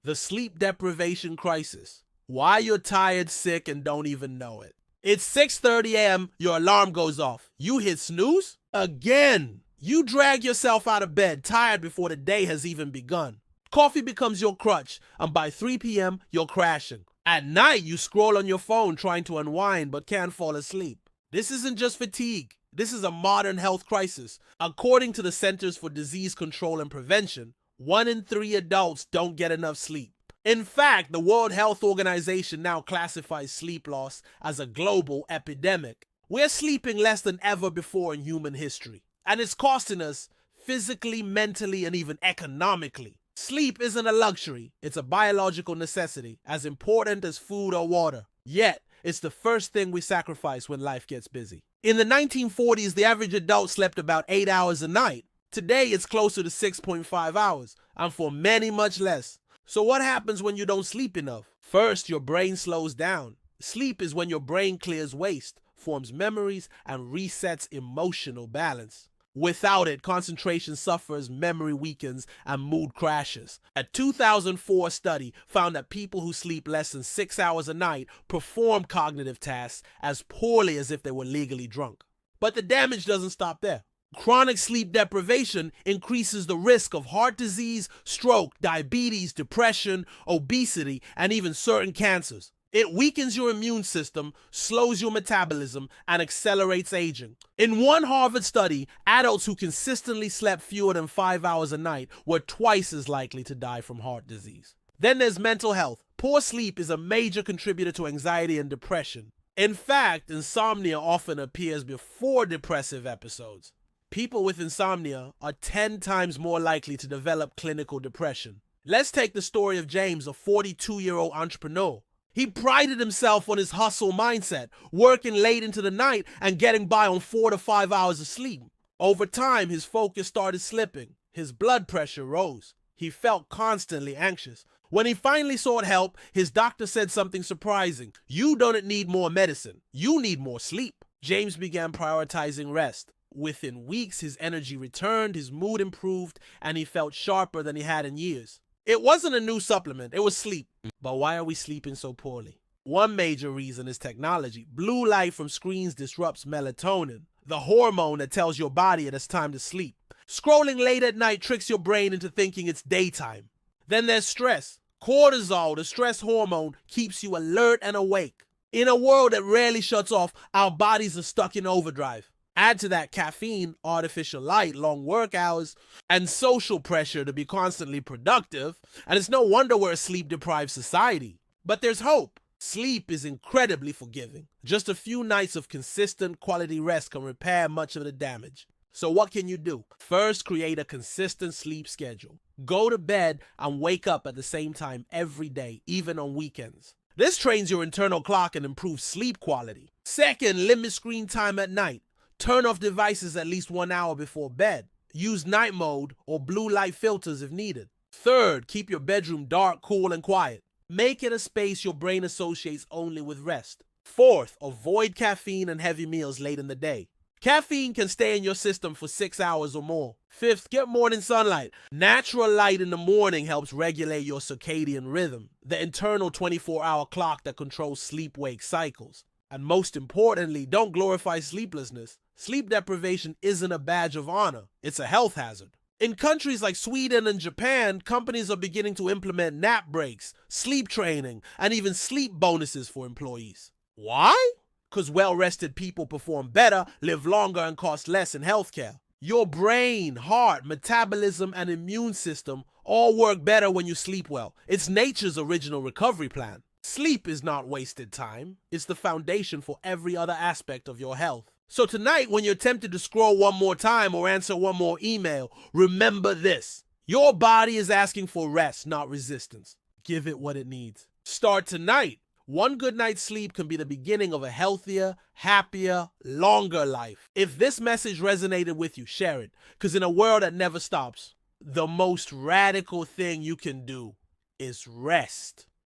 The sleep deprivation crisis. Why you're tired, sick, and don't even know it. It's 6:30 a.m., your alarm goes off. You hit snooze? Again. You drag yourself out of bed, tired before the day has even begun. Coffee becomes your crutch, and by 3 p.m., you're crashing. At night, you scroll on your phone trying to unwind but can't fall asleep. This isn't just fatigue. This is a modern health crisis. According to the Centers for Disease Control and Prevention, 1 in 3 adults don't get enough sleep. In fact, the World Health Organization now classifies sleep loss as a global epidemic. We're sleeping less than ever before in human history, and it's costing us physically, mentally, and even economically. Sleep isn't a luxury, it's a biological necessity, as important as food or water. Yet, it's the first thing we sacrifice when life gets busy. In the 1940s, the average adult slept about 8 hours a night. Today, it's closer to 6.5 hours, and for many, much less. So what happens when you don't sleep enough? First, your brain slows down. Sleep is when your brain clears waste, forms memories, and resets emotional balance. Without it, concentration suffers, memory weakens, and mood crashes. A 2004 study found that people who sleep less than 6 hours a night perform cognitive tasks as poorly as if they were legally drunk. But the damage doesn't stop there. Chronic sleep deprivation increases the risk of heart disease, stroke, diabetes, depression, obesity, and even certain cancers. It weakens your immune system, slows your metabolism, and accelerates aging. In one Harvard study, adults who consistently slept fewer than 5 hours a night were twice as likely to die from heart disease. Then there's mental health. Poor sleep is a major contributor to anxiety and depression. In fact, insomnia often appears before depressive episodes. People with insomnia are 10 times more likely to develop clinical depression. Let's take the story of James, a 42-year-old entrepreneur. He prided himself on his hustle mindset, working late into the night and getting by on 4 to 5 hours of sleep. Over time, his focus started slipping. His blood pressure rose. He felt constantly anxious. When he finally sought help, his doctor said something surprising. "You don't need more medicine. You need more sleep." James began prioritizing rest. Within weeks, his energy returned, his mood improved, and he felt sharper than he had in years. It wasn't a new supplement, it was sleep. But why are we sleeping so poorly? One major reason is technology. Blue light from screens disrupts melatonin, the hormone that tells your body it is time to sleep. Scrolling late at night tricks your brain into thinking it's daytime. Then there's stress. Cortisol, the stress hormone, keeps you alert and awake. In a world that rarely shuts off, our bodies are stuck in overdrive. Add to that caffeine, artificial light, long work hours, and social pressure to be constantly productive, and it's no wonder we're a sleep-deprived society. But there's hope. Sleep is incredibly forgiving. Just a few nights of consistent quality rest can repair much of the damage. So what can you do? First, create a consistent sleep schedule. Go to bed and wake up at the same time every day, even on weekends. This trains your internal clock and improves sleep quality. Second, limit screen time at night. Turn off devices at least 1 hour before bed. Use night mode or blue light filters if needed. Third, keep your bedroom dark, cool, and quiet. Make it a space your brain associates only with rest. Fourth, avoid caffeine and heavy meals late in the day. Caffeine can stay in your system for 6 hours or more. Fifth, get morning sunlight. Natural light in the morning helps regulate your circadian rhythm, the internal 24-hour clock that controls sleep-wake cycles. And most importantly, don't glorify sleeplessness. Sleep deprivation isn't a badge of honor, it's a health hazard. In countries like Sweden and Japan, companies are beginning to implement nap breaks, sleep training, and even sleep bonuses for employees. Why? Because well-rested people perform better, live longer, and cost less in healthcare. Your brain, heart, metabolism, and immune system all work better when you sleep well. It's nature's original recovery plan. Sleep is not wasted time. It's the foundation for every other aspect of your health. So tonight, when you're tempted to scroll one more time or answer one more email, remember this. Your body is asking for rest, not resistance. Give it what it needs. Start tonight. One good night's sleep can be the beginning of a healthier, happier, longer life. If this message resonated with you, share it. Because in a world that never stops, the most radical thing you can do is rest.